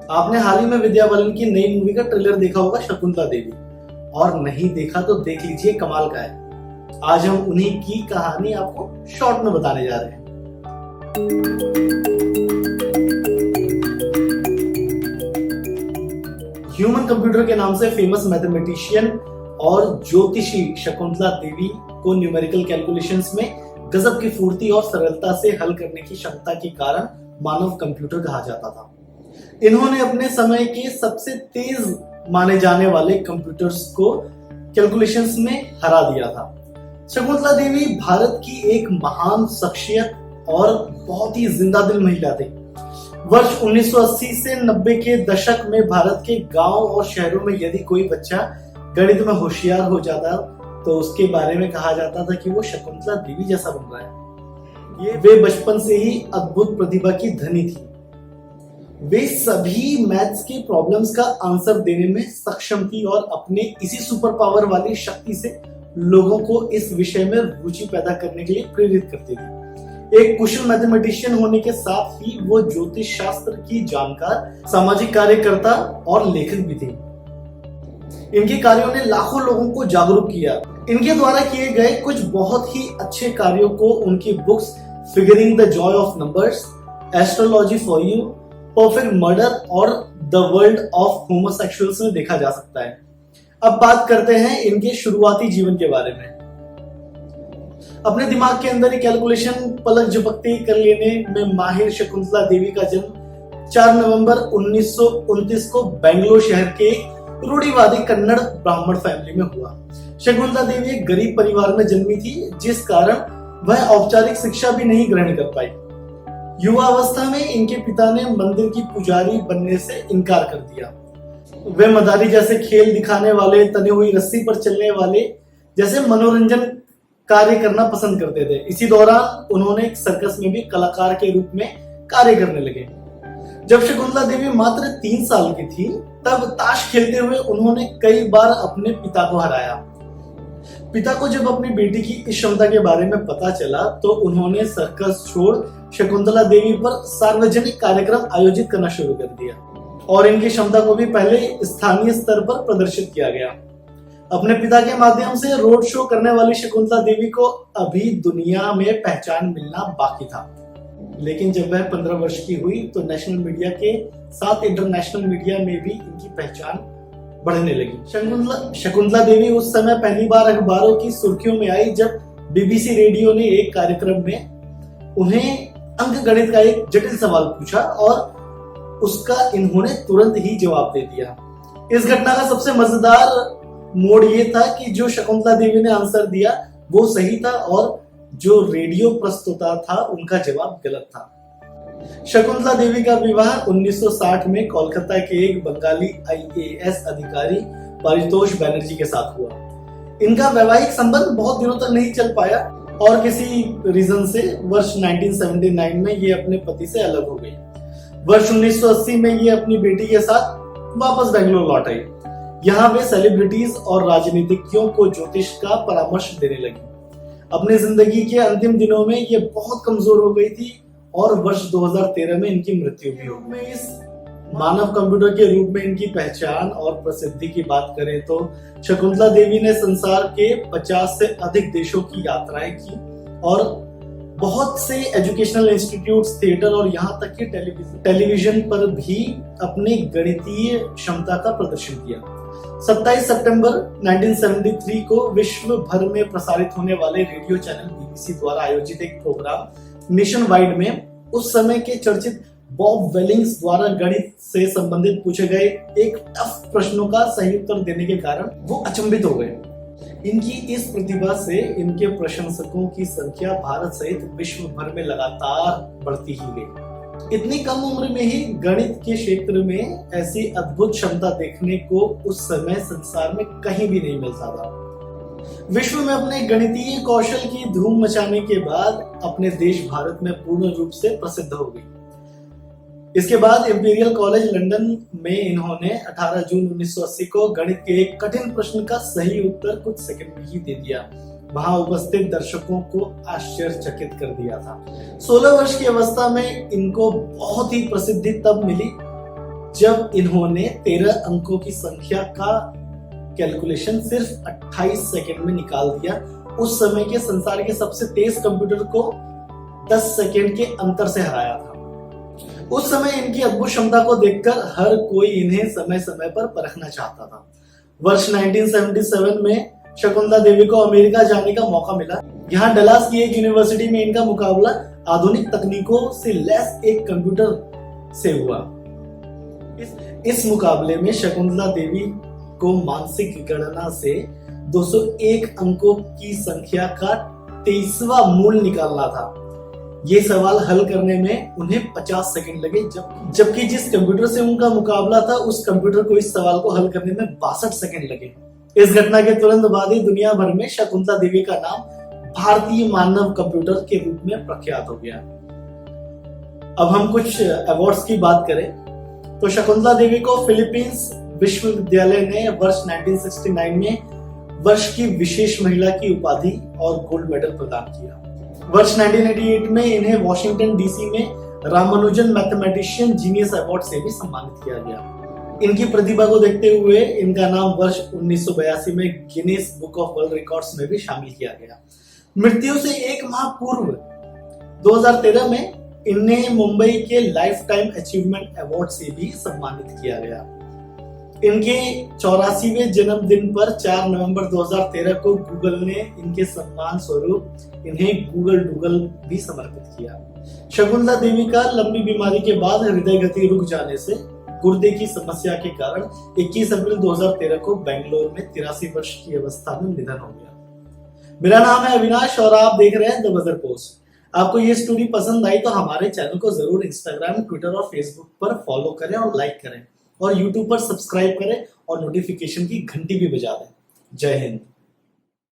आपने हाल ही में विद्या बालन की नई मूवी का ट्रेलर देखा होगा, शकुंतला देवी, और नहीं देखा तो देख लीजिए, कमाल का है। आज हम उन्हीं की कहानी आपको शॉर्ट में बताने जा रहे हैं। ह्यूमन कंप्यूटर के नाम से फेमस मैथमेटिशियन और ज्योतिषी शकुंतला देवी को न्यूमेरिकल कैलकुलेशंस में गजब की फुर्ती और सरलता से हल करने की क्षमता के कारण मानव कंप्यूटर कहा जाता था। इन्होंने अपने समय के सबसे तेज माने जाने वाले कंप्यूटर्स को कैलकुलेशंस में हरा दिया था। शकुंतला देवी भारत की एक महान शख्सियत और बहुत ही जिंदा दिल महिला थी। वर्ष 1980 से 90 के दशक में भारत के गांव और शहरों में यदि कोई बच्चा गणित में होशियार हो जाता तो उसके बारे में कहा जाता था कि वो शकुंतला देवी जैसा बन रहा है। वे बचपन से ही अद्भुत प्रतिभा की धनी थी। वे सभी मैथ्स के प्रॉब्लम्स का आंसर देने में सक्षम थी और अपने इसी सुपर पावर वाली शक्ति से लोगों को इस विषय में रुचि पैदा करने के लिए प्रेरित करती थी। एक कुशल मैथमेटिशियन होने के साथ ही वो ज्योतिष शास्त्र की जानकार, सामाजिक कार्यकर्ता और लेखक भी थी। इनके कार्यों ने लाखों लोगों को जागरूक किया। इनके द्वारा किए गए कुछ बहुत ही अच्छे कार्यों को उनकी books figuring the Joy of numbers, astrology for you, perfect murder और द वर्ल्ड ऑफ होमोसेक्सुअल्स में देखा जा सकता है। अब बात करते हैं इनके शुरुआती जीवन के बारे में। अपने दिमाग के अंदर ही कैलकुलेशन पलक झपकते ही कर लेने में माहिर शकुंतला देवी का जन्म 4 नवंबर 1929 को बेंगलोर शहर के रूढ़िवादी कन्नड़ ब्राह्मण फैमिली में हुआ। शकुंतला देवी एक गरीब परिवार में जन्मी थी, जिस कारण वह औपचारिक शिक्षा भी नहीं ग्रहण कर पाई। युवा अवस्था में इनके पिता ने मंदिर की पुजारी बनने से इनकार कर दिया। वे मदारी जैसे खेल दिखाने वाले, तनी हुई रस्सी पर चलने वाले जैसे मनोरंजन कार्य करना पसंद करते थे। इसी दौरान उन्होंने एक सर्कस में भी कलाकार के रूप में कार्य करने लगे। जब शकुंतला देवी मात्र 3 साल की थी, तब ताश खेलते हुए उन्होंने कई बार अपने पिता को हराया। पिता को जब अपनी बेटी की इस क्षमता के बारे में पता चला तो उन्होंने सर्कस छोड़ शकुंतला देवी पर सार्वजनिक कार्यक्रम आयोजित करना शुरू कर दिया और इनकी क्षमता को भी पहले स्थानीय स्तर पर प्रदर्शित किया गया। अपने पिता के माध्यम से रोड शो करने वाली शकुंतला देवी को अभी दुनिया में पहचान मिलना बाकी था, लेकिन जब वह 15 वर्ष की हुई तो नेशनल मीडिया के साथ इंटरनेशनल मीडिया में भी इनकी पहचान बढ़ने लगी। शकुंतला देवी उस समय पहली बार अखबारों की सुर्खियों में आई जब बीबीसी रेडियो ने एक कार्यक्रम में उन्हें अंकगणित का एक जटिल सवाल पूछा और उसका इन्होंने तुरंत ही जवाब दे दिया। इस घटना का सबसे मजेदार मोड़ ये था कि जो शकुंतला देवी ने आंसर दिया वो सही था और जो रेडियो प्रस्तुता था उनका जवाब गलत था। शकुंतला देवी का विवाह 1960 में कोलकाता के एक बंगाली IAS अधिकारी परितोष बैनर्जी के साथ हुआ। इनका वैवाहिक संबंध बहुत दिनों तक नहीं चल पाया और किसी रीजन से वर्ष 1979 में ये अपने पति से अलग हो गई। वर्ष 1980 में ये अपनी बेटी के साथ वापस बेंगलोर लौट आई। यहाँ वे सेलिब्रिटीज और राजनीतिज्ञों को ज्योतिष का परामर्श देने लगी। अपने जिंदगी के अंतिम दिनों में ये बहुत कमजोर हो गई थी और वर्ष 2013 में इनकी मृत्यु भी हो गई। इस मानव कंप्यूटर के रूप में इनकी पहचान और प्रसिद्धि की बात करें तो शकुंतला देवी ने संसार के 50 से अधिक देशों की यात्राएं की और बहुत से एजुकेशनल इंस्टीट्यूट्स, थिएटर और यहाँ तक कि टेलीविजन पर भी अपनी गणितीय क्षमता का प्रदर्शन किया। 27 सितंबर 1973 को विश्व भर में प्रसारित होने वाले रेडियो चैनल बीबीसी द्वारा आयोजित एक प्रोग्राम नेशन वाइड में उस समय के चर्चित बॉब वेलिंग्स द्वारा गणित से संबंधित पूछे गए एक टफ प्रश्नों का सही उत्तर देने के कारण वो अचंभित हो गए। इनकी इस प्रतिभा से इनके प्रशंसकों की संख्या भारत सहित विश्व भर में लगातार बढ़ती ही गई। इतनी कम उम्र में ही गणित के क्षेत्र में ऐसी अद्भुत क्षमता देखने को उस समय संसार में कहीं भी नहीं मिलता था। विश्व में अपने गणितीय कौशल की धूम मचाने के बाद अपने देश भारत में पूर्ण रूप से प्रसिद्ध हो गई। इसके बाद इंपीरियल कॉलेज लंदन में इन्होंने 18 जून 1980 को गणित के एक कठिन प्रश्न का सही उत्तर कुछ सेकंड में ही दे दिया। वहां उपस्थित दर्शकों को आश्चर्यचकित कर दिया था। 16 वर्ष की अवस्था में इनको बहुत ही प्रसिद्धि तब मिली जब इन्होंने 13 अंकों की संख्या का कैलकुलेशन सिर्फ 28 सेकंड में निकाल दिया। उस समय के संसार के सबसे तेज कंप्यूटर को 10 सेकंड के अंतर से हराया था। उस समय इनकी अद्भुत क्षमता को देखकर हर कोई इन्हें समय समय पर परखना चाहता था। वर्ष 1977 में शकुंतला देवी को अमेरिका जाने का मौका मिला। यहाँ डलास की एक यूनिवर्सिटी में इनका मुकाबला आधुनिक तकनीकों से लैस एक कंप्यूटर से हुआ। इस मुकाबले में शकुंतला देवी को मानसिक गणना से 201 अंकों की संख्या का 23वां मूल निकालना था। ये सवाल हल करने में उन्हें 50 सेकंड लगे, जबकि जिस कंप्यूटर से उनका मुकाबला था उस कंप्यूटर को इस सवाल को हल करने में 62 सेकंड लगे। इस घटना के तुरंत बाद ही दुनिया भर में शकुंतला देवी का नाम भारतीय मानव कंप्यूटर के रूप में प्रख्यात हो गया। अब हम कुछ अवार्ड्स की बात करें तो शकुंतला देवी को फिलीपींस विश्वविद्यालय ने वर्ष 1969 में वर्ष की विशेष महिला की उपाधि और गोल्ड मेडल प्रदान किया। वर्ष 1988 में इन्हें वॉशिंगटन डीसी में रामानुजन मैथमेटिशियन जीनियस अवार्ड से भी सम्मानित किया गया। इनकी प्रतिभा को देखते हुए इनका नाम वर्ष 1982 में Guinness book of world records में भी शामिल किया गया। मृत्यु से एक माह पूर्व 2013 में इन्हें मुंबई के लाइफ टाइम अचीवमेंट अवार्ड से भी सम्मानित किया गया। इनके 84वें जन्मदिन पर 4 नवंबर 2013 को गूगल ने इनके सम्मान स्वरूप इन्हें गूगल डूगल भी समर्पित किया। शकुंतला देवी का लंबी बीमारी के बाद हृदय गति रुक जाने से गुर्दे की समस्या के कारण 21 अप्रैल 2013 को बेंगलोर में 83 वर्ष की अवस्था में निधन हो गया। मेरा नाम है अविनाश और आप देख रहे हैं द बजर पोस्ट। आपको ये स्टोरी पसंद आई तो हमारे चैनल को जरूर इंस्टाग्राम, ट्विटर और फेसबुक पर फॉलो करें और लाइक करें और यूट्यूब पर सब्सक्राइब करें और नोटिफिकेशन की घंटी भी बजा दें। जय हिंद।